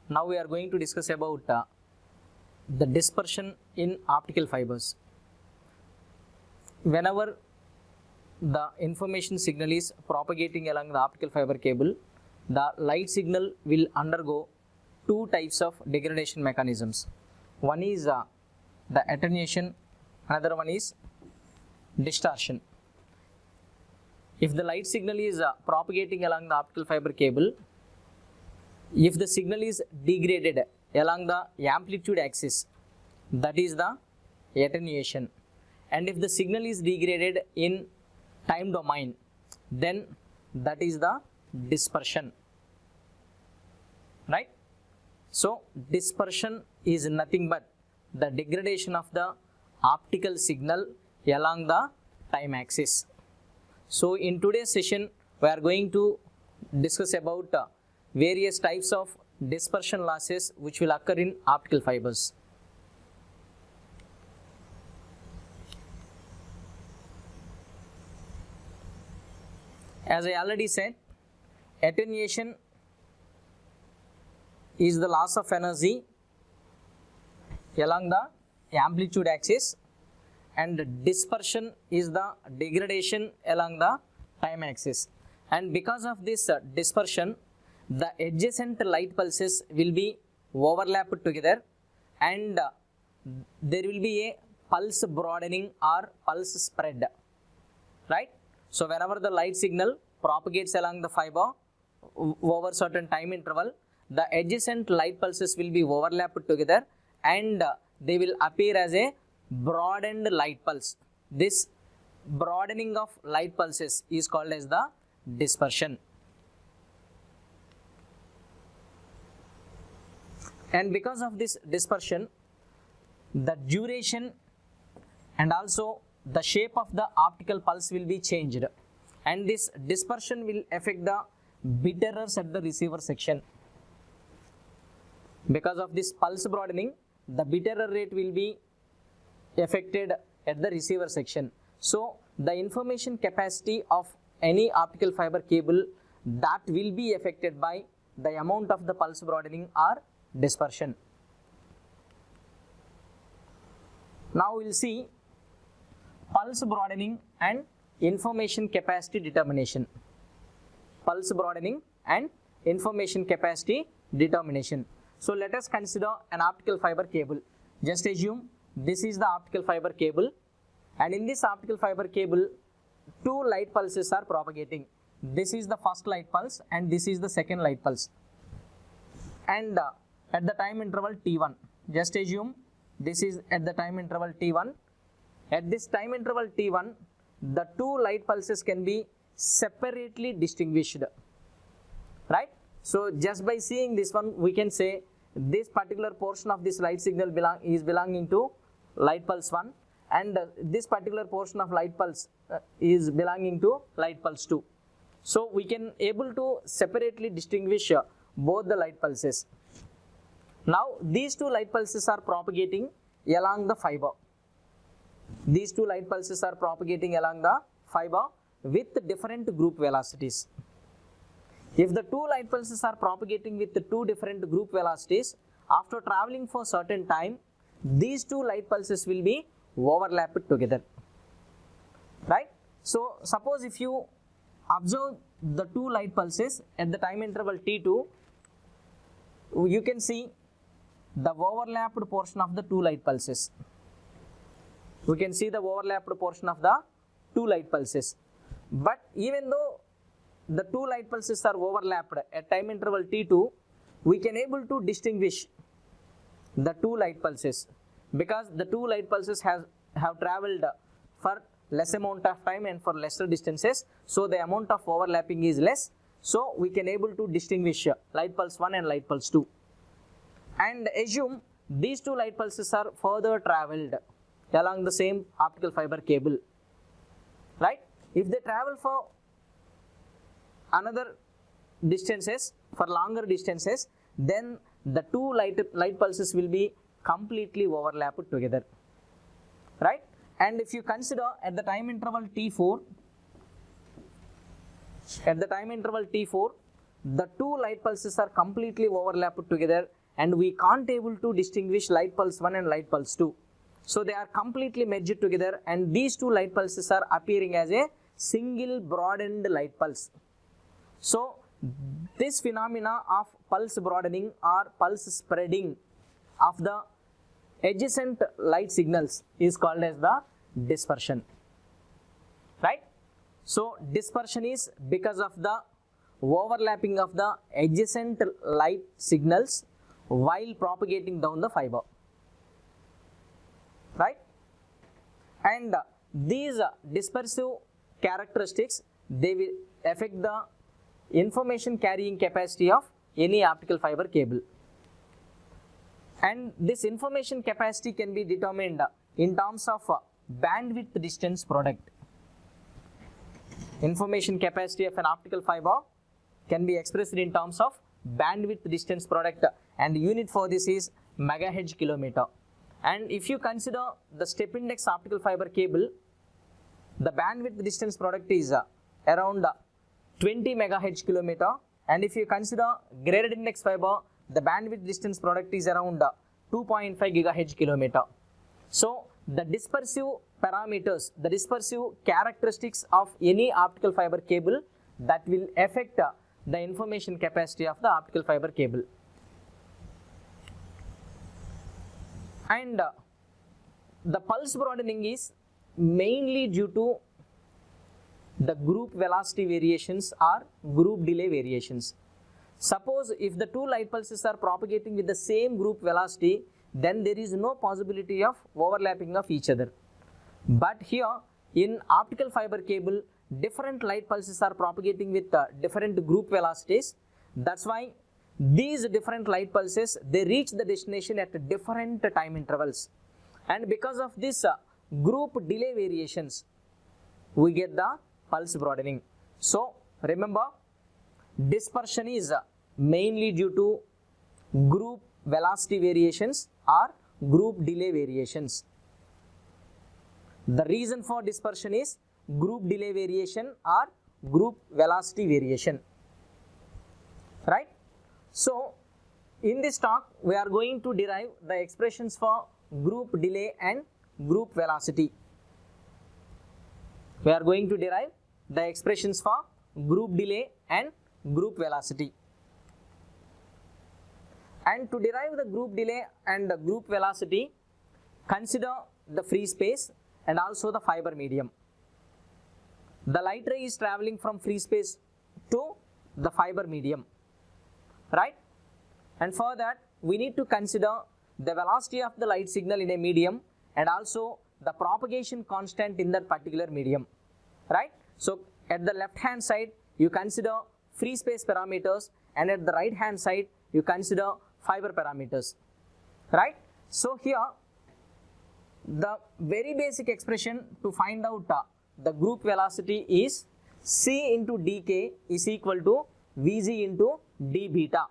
Now we are going to discuss about the dispersion in optical fibers. Whenever the information signal is propagating along the optical fiber cable, the light signal will undergo two types of degradation mechanisms. One is the attenuation, another one is distortion. If the light signal is propagating along the optical fiber cable, if the signal is degraded along the amplitude axis, that is the attenuation, and if the signal is degraded in time domain, then that is the dispersion, right? So dispersion is nothing but the degradation of the optical signal along the time axis. So in today's session we are going to discuss about various types of dispersion losses which will occur in optical fibers. As I already said, attenuation is the loss of energy along the amplitude axis, and dispersion is the degradation along the time axis. And because of this dispersion, the adjacent light pulses will be overlapped together, and there will be a pulse broadening or pulse spread, right? So whenever the light signal propagates along the fiber over certain time interval, the adjacent light pulses will be overlapped together and they will appear as a broadened light pulse. This broadening of light pulses is called as the dispersion. And because of this dispersion, the duration and also the shape of the optical pulse will be changed, and this dispersion will affect the bit errors at the receiver section. Because of this pulse broadening, the bit error rate will be affected at the receiver section. So the information capacity of any optical fiber cable, that will be affected by the amount of the pulse broadening or dispersion. Now we will see pulse broadening and information capacity determination. Pulse broadening and information capacity determination. So let us consider an optical fiber cable. Just assume this is the optical fiber cable, and in this optical fiber cable, two light pulses are propagating. This is the first light pulse and this is the second light pulse. And at the time interval t1, just assume this is at the time interval t1. At this time interval t1, the two light pulses can be separately distinguished, right? So just by seeing this one, we can say this particular portion of this light signal is belonging to light pulse 1, and this particular portion of light pulse is belonging to light pulse 2. So we can able to separately distinguish both the light pulses. Now these two light pulses are propagating along the fiber. These two light pulses are propagating along the fiber with different group velocities. If the two light pulses are propagating with the two different group velocities, after traveling for certain time, these two light pulses will be overlapped together, right? So suppose if you observe the two light pulses at the time interval t2, you can see the overlapped portion of the two light pulses. We can see the overlapped portion of the two light pulses. But even though the two light pulses are overlapped at time interval t2, we can able to distinguish the two light pulses, because the two light pulses have traveled for less amount of time and for lesser distances, so the amount of overlapping is less. So we can able to distinguish light pulse 1 and light pulse 2. And assume these two light pulses are further traveled along the same optical fiber cable, right? If they travel for another distances, for longer distances, then the two light pulses will be completely overlapped together, right? And if you consider at the time interval t4, the two light pulses are completely overlapped together and we can't able to distinguish light pulse 1 and light pulse 2. So they are completely merged together, and these two light pulses are appearing as a single broadened light pulse. So this phenomena of pulse broadening or pulse spreading of the adjacent light signals is called as the dispersion, right? So dispersion is because of the overlapping of the adjacent light signals while propagating down the fiber, right? And these dispersive characteristics, they will affect the information carrying capacity of any optical fiber cable. And this information capacity can be determined in terms of bandwidth distance product. Information capacity of an optical fiber can be expressed in terms of bandwidth distance product, and the unit for this is megahertz kilometer. And if you consider the step index optical fiber cable, the bandwidth distance product is around 20 megahertz kilometer, and if you consider graded index fiber, the bandwidth distance product is around 2.5 gigahertz kilometer. So the dispersive parameters, the dispersive characteristics of any optical fiber cable, that will affect the information capacity of the optical fiber cable. And the pulse broadening is mainly due to the group velocity variations or group delay variations. Suppose if the two light pulses are propagating with the same group velocity, then there is no possibility of overlapping of each other. But here in optical fiber cable, different light pulses are propagating with different group velocities. That's why these different light pulses, they reach the destination at different time intervals. And because of this group delay variations, we get the pulse broadening. So remember, dispersion is mainly due to group velocity variations or group delay variations. The reason for dispersion is group delay variation or group velocity variation, right? So in this talk, we are going to derive the expressions for group delay and group velocity. We are going to derive the expressions for group delay and group velocity. And to derive the group delay and the group velocity, consider the free space and also the fiber medium. The light ray is traveling from free space to the fiber medium, right? And for that, we need to consider the velocity of the light signal in a medium and also the propagation constant in that particular medium, right? So at the left hand side, you consider free space parameters, and at the right hand side, you consider fiber parameters, right? So here, the very basic expression to find out the group velocity is C into dk is equal to Vg into d beta,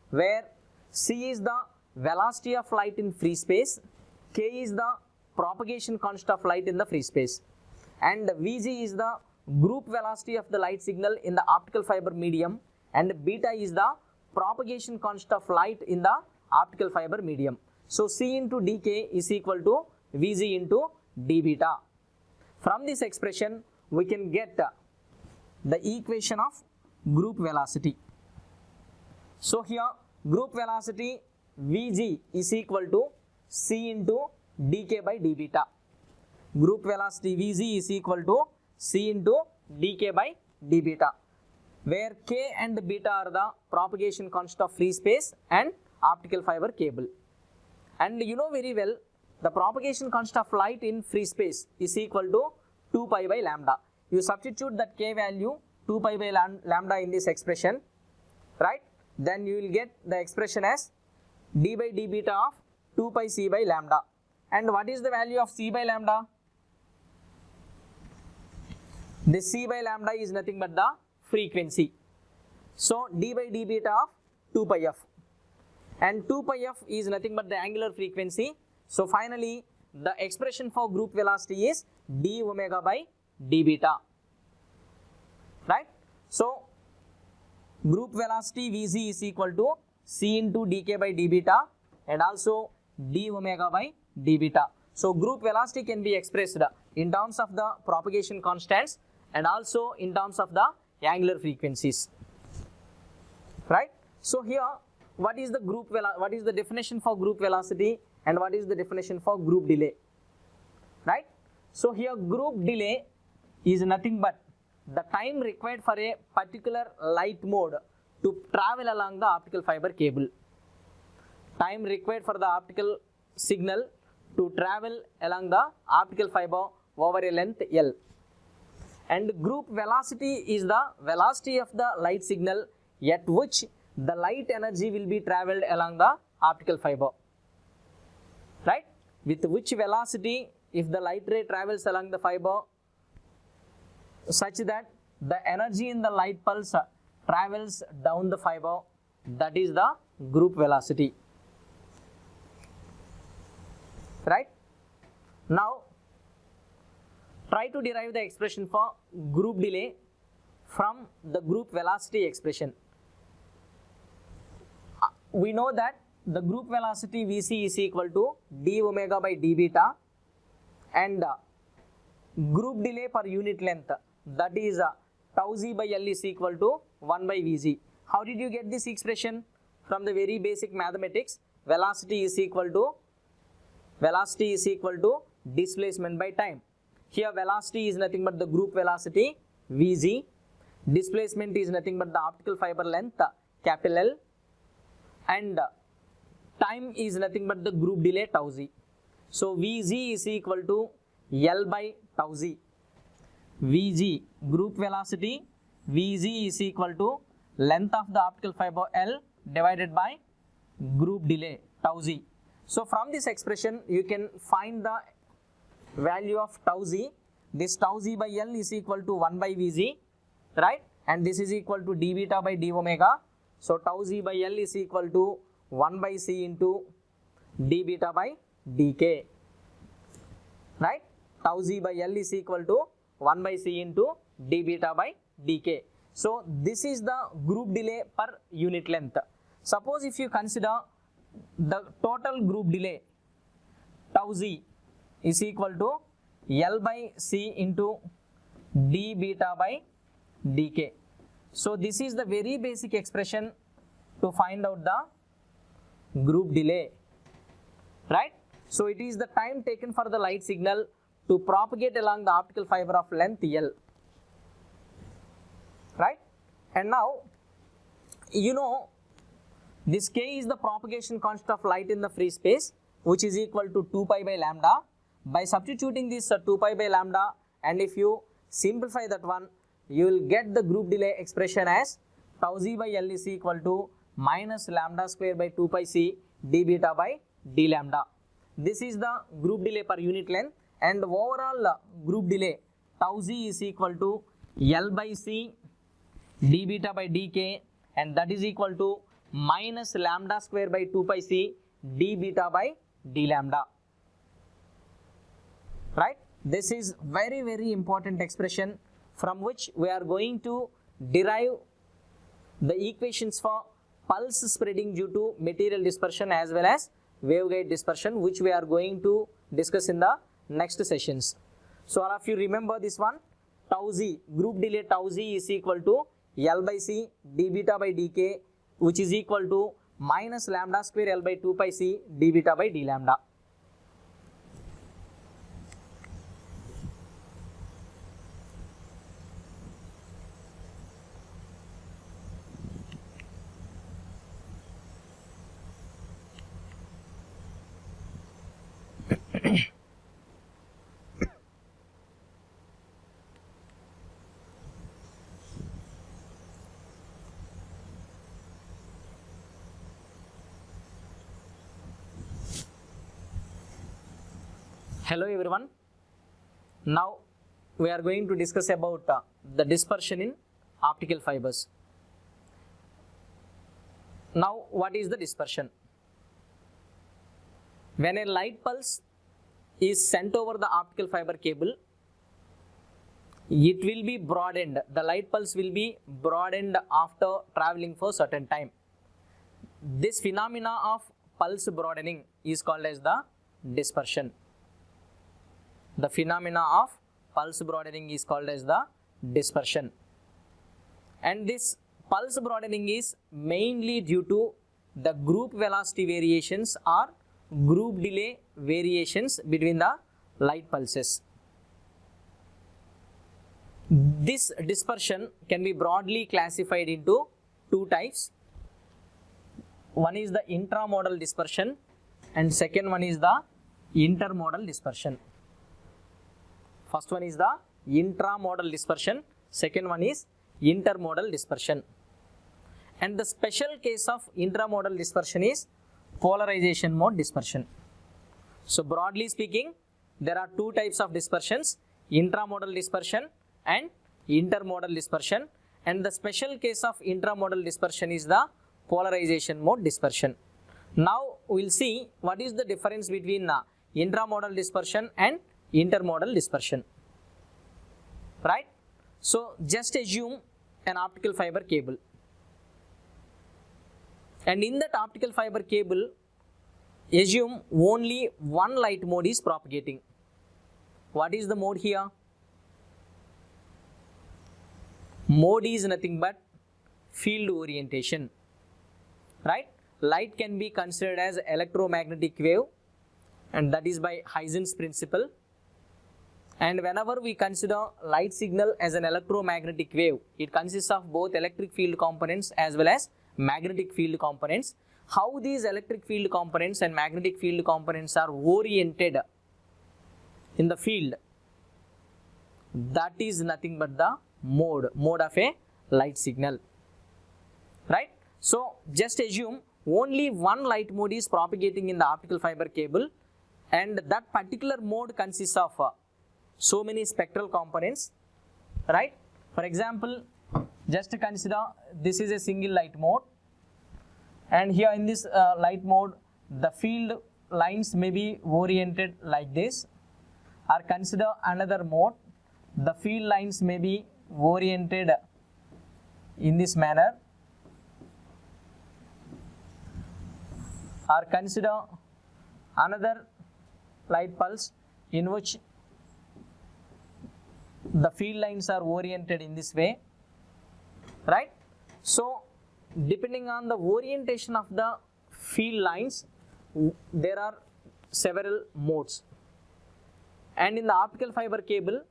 where C is the velocity of light in free space, K is the propagation constant of light in the free space, and Vg is the group velocity of the light signal in the optical fiber medium, and beta is the propagation constant of light in the optical fiber medium. So C into dk is equal to Vg into d beta. From this expression, we can get the equation of group velocity. So here, group velocity Vg is equal to C into dk by d beta. Group velocity Vg is equal to C into dk by d beta, where k and beta are the propagation constant of free space and optical fiber cable. And you know very well, the propagation constant of light in free space is equal to 2 pi by lambda. You substitute that k value 2 pi by lambda in this expression, right? Then you will get the expression as d by d beta of 2 pi c by lambda. And what is the value of c by lambda? This c by lambda is nothing but the frequency. So d by d beta of 2 pi f, and 2 pi f is nothing but the angular frequency. So finally, the expression for group velocity is d omega by d beta, right? So group velocity Vg is equal to c into dk by d beta and also d omega by d beta. So group velocity can be expressed in terms of the propagation constants and also in terms of the angular frequencies, right? So here, what is the definition for group velocity and what is the definition for group delay, right? So here group delay is nothing but the time required for a particular light mode to travel along the optical fiber cable. Time required for the optical signal to travel along the optical fiber over a length L. And group velocity is the velocity of the light signal at which the light energy will be traveled along the optical fiber, right? With which velocity, if the light ray travels along the fiber such that the energy in the light pulse travels down the fiber, that is the group velocity, right? Now try to derive the expression for group delay from the group velocity expression. We know that the group velocity Vc is equal to d omega by d beta and group delay per unit length, that is tau z by L is equal to 1 by Vz. How did you get this expression? From the very basic mathematics, velocity is equal to displacement by time. Here velocity is nothing but the group velocity Vz, displacement is nothing but the optical fiber length capital L, and time is nothing but the group delay tau z. So Vz is equal to L by tau z. Vg, group velocity, Vz is equal to length of the optical fiber L divided by group delay tau z. So from this expression you can find the value of tau z. This tau z by L is equal to 1 by Vz, right? And this is equal to d beta by d omega. So tau z by L is equal to 1 by c into d beta by dk, right? Tau z by L is equal to 1 by c into d beta by dk. So this is the group delay per unit length. Suppose if you consider the total group delay tau z is equal to L by c into d beta by dk. So this is the very basic expression to find out the group delay, right? So it is the time taken for the light signal to propagate along the optical fiber of length L, right? And now you know this k is the propagation constant of light in the free space, which is equal to 2 pi by lambda. By substituting this 2 pi by lambda, and if you simplify that one, you will get the group delay expression as tau z by L is equal to minus lambda square by 2 pi c d beta by d lambda. This is the group delay per unit length, and overall group delay tau z is equal to L by c d beta by dk, and that is equal to minus lambda square by 2 pi c d beta by d lambda, right? This is very important expression from which we are going to derive the equations for pulse spreading due to material dispersion as well as waveguide dispersion, which we are going to discuss in the next sessions. So all of you remember this one, tau z, group delay tau z is equal to L by c d beta by dk, which is equal to minus lambda square L by 2 pi c d beta by d lambda. Hello everyone. Now we are going to discuss about the dispersion in optical fibers. Now what is the dispersion? When a light pulse is sent over the optical fiber cable, it will be broadened. The light pulse will be broadened after traveling for certain time. this phenomena of pulse broadening is called as the dispersion. The phenomena of pulse broadening is called as the dispersion. And this pulse broadening is mainly due to the group velocity variations or group delay variations between the light pulses. This dispersion can be broadly classified into two types. One is the intramodal dispersion and second one is the intermodal dispersion. First one is the intramodal dispersion, second one is intermodal dispersion. And the special case of intramodal dispersion is polarization mode dispersion. So broadly speaking, there are two types of dispersions, intramodal dispersion and intermodal dispersion, and the special case of intramodal dispersion is the polarization mode dispersion. Now we will see what is the difference between intramodal dispersion and intermodal dispersion. Right? So just assume an optical fiber cable, and in that optical fiber cable, assume only one light mode is propagating. What is the mode here? Mode is nothing but field orientation, right? Light can be considered as electromagnetic wave, and that is by Heisen's principle. And whenever we consider light signal as an electromagnetic wave, it consists of both electric field components as well as magnetic field components. How these electric field components and magnetic field components are oriented in the field, that is nothing but the mode of a light signal, right? So just assume only one light mode is propagating in the optical fiber cable, and that particular mode consists of so many spectral components, right? For example, just consider this is a single light mode, and here in this light mode, the field lines may be oriented like this, or consider another mode, the field lines may be oriented in this manner, or consider another light pulse in which the field lines are oriented in this way, right? So depending on the orientation of the field lines, there are several modes. And in the optical fiber cable,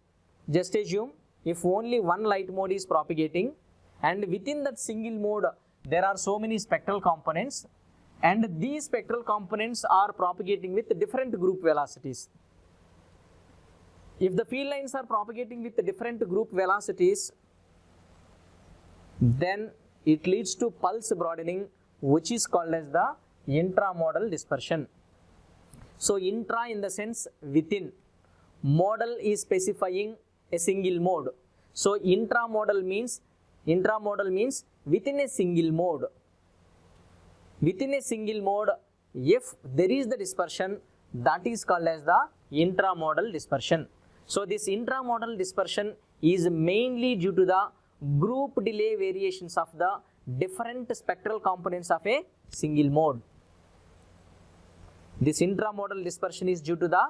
just assume if only one light mode is propagating, and within that single mode there are so many spectral components, and these spectral components are propagating with different group velocities. If the field lines are propagating with different group velocities, then it leads to pulse broadening, which is called as the intramodal dispersion. So intra in the sense within, modal is specifying a single mode. So intramodal means within a single mode. Within a single mode, if there is the dispersion, that is called as the intramodal dispersion. So this intramodal dispersion is mainly due to the group delay variations of the different spectral components of a single mode. This intramodal dispersion is due to the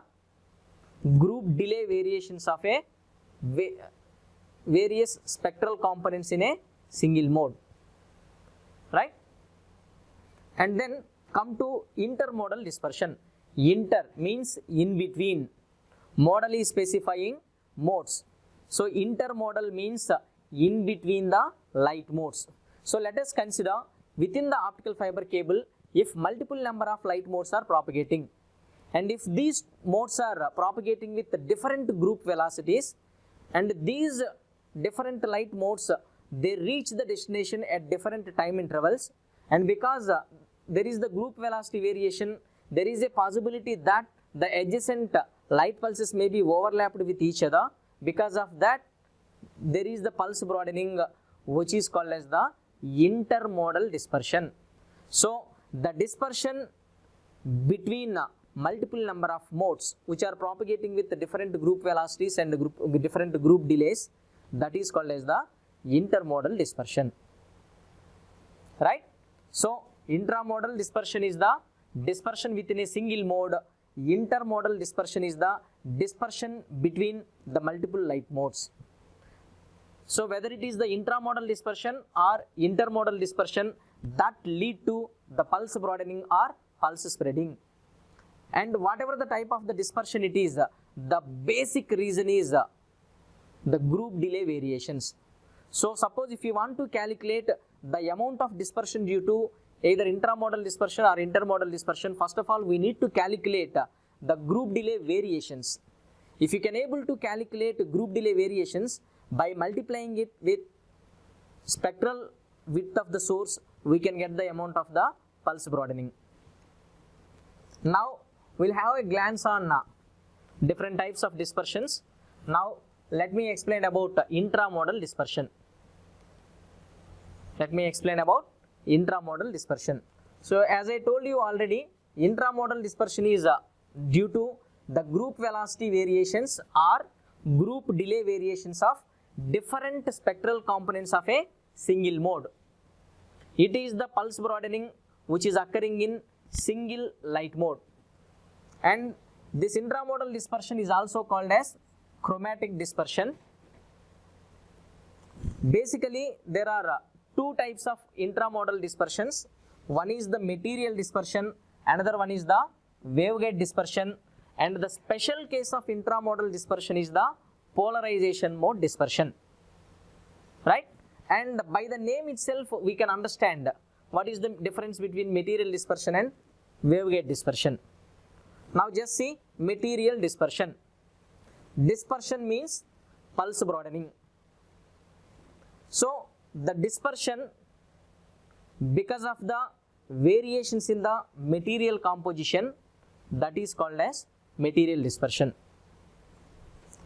group delay variations of a various spectral components in a single mode, right? And then come to intermodal dispersion. Inter means in between, modal is specifying modes. So intermodal means in between the light modes. So let us consider within the optical fiber cable, if multiple number of light modes are propagating, and if these modes are propagating with different group velocities, and these different light modes, they reach the destination at different time intervals, and because there is the group velocity variation, there is a possibility that the adjacent light pulses may be overlapped with each other. Because of that, there is the pulse broadening, which is called as the intermodal dispersion. So the dispersion between multiple number of modes which are propagating with different group velocities and different group delays, that is called as the intermodal dispersion, right? So intramodal dispersion is the dispersion within a single mode. Intermodal dispersion is the dispersion between the multiple light modes. So whether it is the intramodal dispersion or intermodal dispersion, that lead to the pulse broadening or pulse spreading. And whatever the type of the dispersion it is, the basic reason is the group delay variations. So suppose if you want to calculate the amount of dispersion due to either intramodal dispersion or intermodal dispersion, first of all we need to calculate the group delay variations. If you can able to calculate group delay variations by multiplying it with spectral width of the source, we can get the amount of the pulse broadening. Now we'll have a glance on different types of dispersions. Now let me explain about intramodal dispersion. Let me explain about intramodal dispersion. So as I told you already, intramodal dispersion is due to the group velocity variations or group delay variations of different spectral components of a single mode. It is the pulse broadening which is occurring in single light mode. And this intramodal dispersion is also called as chromatic dispersion. Basically, there are two types of intramodal dispersions. One is the material dispersion, another one is the waveguide dispersion, and the special case of intramodal dispersion is the polarization mode dispersion, right? And by the name itself we can understand what is the difference between material dispersion and waveguide dispersion. Now just see material dispersion. Dispersion means pulse broadening. So the dispersion, because of the variations in the material composition, that is called as material dispersion.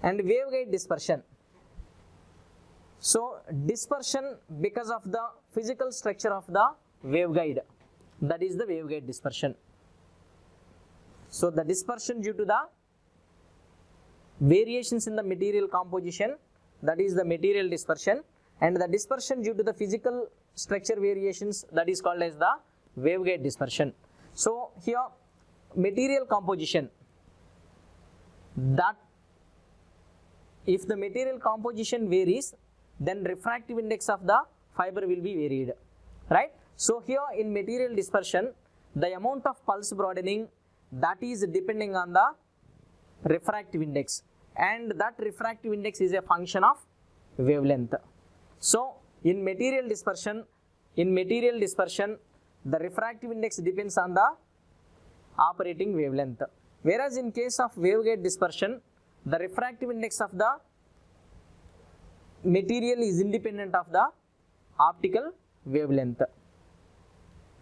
And waveguide dispersion. So dispersion because of the physical structure of the waveguide, that is the waveguide dispersion. So the dispersion due to the variations in the material composition, that is the material dispersion, and the dispersion due to the physical structure variations, that is called as the waveguide dispersion. So here material composition, that if the material composition varies, then refractive index of the fiber will be varied, right? So here in material dispersion, the amount of pulse broadening, that is depending on the refractive index, and that refractive index is a function of wavelength. So in material dispersion, the refractive index depends on the operating wavelength, whereas in case of waveguide dispersion, the refractive index of the material is independent of the optical wavelength,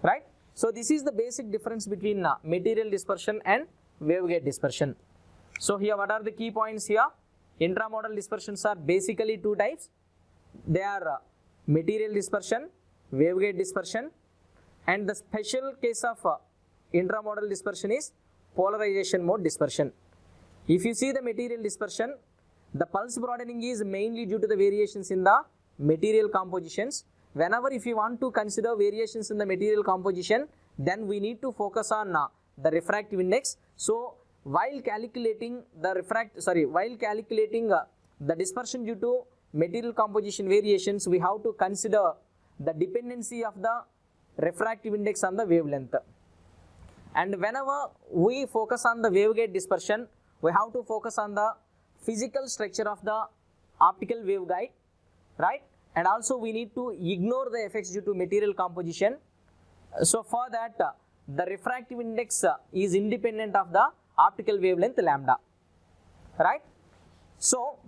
right? So this is the basic difference between material dispersion and waveguide dispersion. So here what are the key points here? Intramodal dispersions are basically two types. They are material dispersion, waveguide dispersion, and the special case of intramodal dispersion is polarization mode dispersion. If you see the material dispersion, the pulse broadening is mainly due to the variations in the material compositions. Whenever if you want to consider variations in the material composition, then we need to focus on the refractive index. So while calculating the the dispersion due to material composition variations, we have to consider the dependency of the refractive index on the wavelength. And whenever we focus on the waveguide dispersion, we have to focus on the physical structure of the optical waveguide, right? And also we need to ignore the effects due to material composition. So for that, the refractive index is independent of the optical wavelength lambda, right? So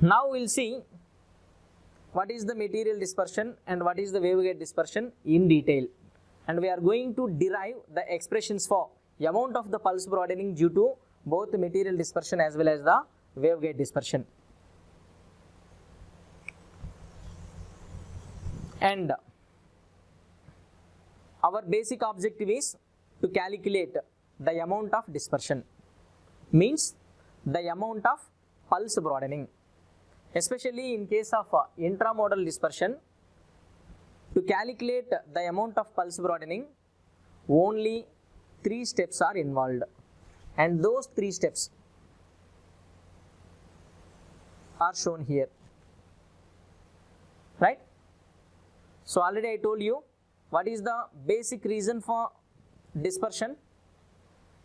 now we'll see what is the material dispersion and what is the waveguide dispersion in detail, and we are going to derive the expressions for amount of the pulse broadening due to both the material dispersion as well as the waveguide dispersion. And our basic objective is to calculate the amount of dispersion, means the amount of pulse broadening. Especially in case of intramodal dispersion, to To calculate the amount of pulse broadening, only 3 steps are involved, and those 3 steps are shown here, right? So already I told you what is the basic reason for dispersion.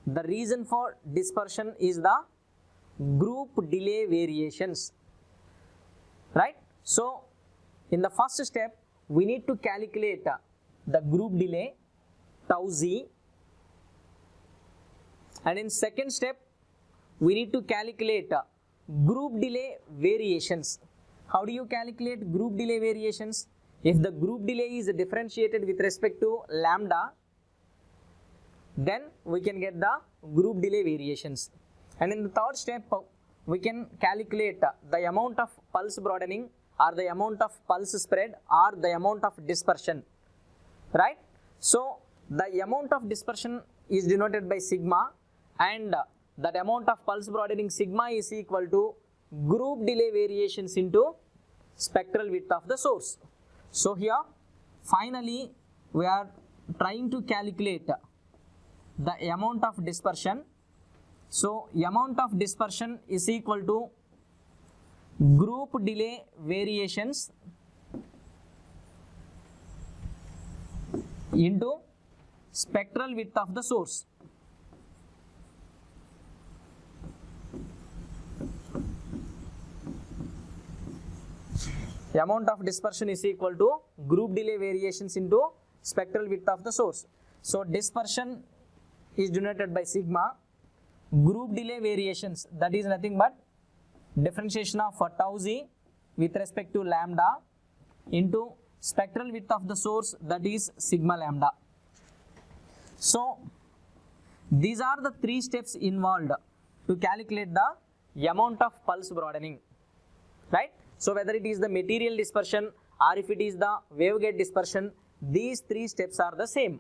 The reason for dispersion is the group delay variations, right? So in the first step we need to calculate the group delay tau z, and in second step we need to calculate group delay variations. How do you calculate group delay variations? If the group delay is differentiated with respect to lambda, then we can get the group delay variations. And in the third step we can calculate the amount of pulse broadening, or the amount of pulse spread, or the amount of dispersion, right? So the amount of dispersion is denoted by sigma, and that amount of pulse broadening sigma is equal to group delay variations into spectral width of the source. So here finally we are trying to calculate the amount of dispersion. So amount of dispersion is equal to group delay variations into spectral width of the source. The amount of dispersion is equal to group delay variations into spectral width of the source. So dispersion is denoted by sigma, group delay variations, that is nothing but differentiation of tau z with respect to lambda into spectral width of the source, that is sigma lambda. So these are the 3 steps involved to calculate the amount of pulse broadening, right? So whether it is the material dispersion or if it is the waveguide dispersion, these 3 steps are the same.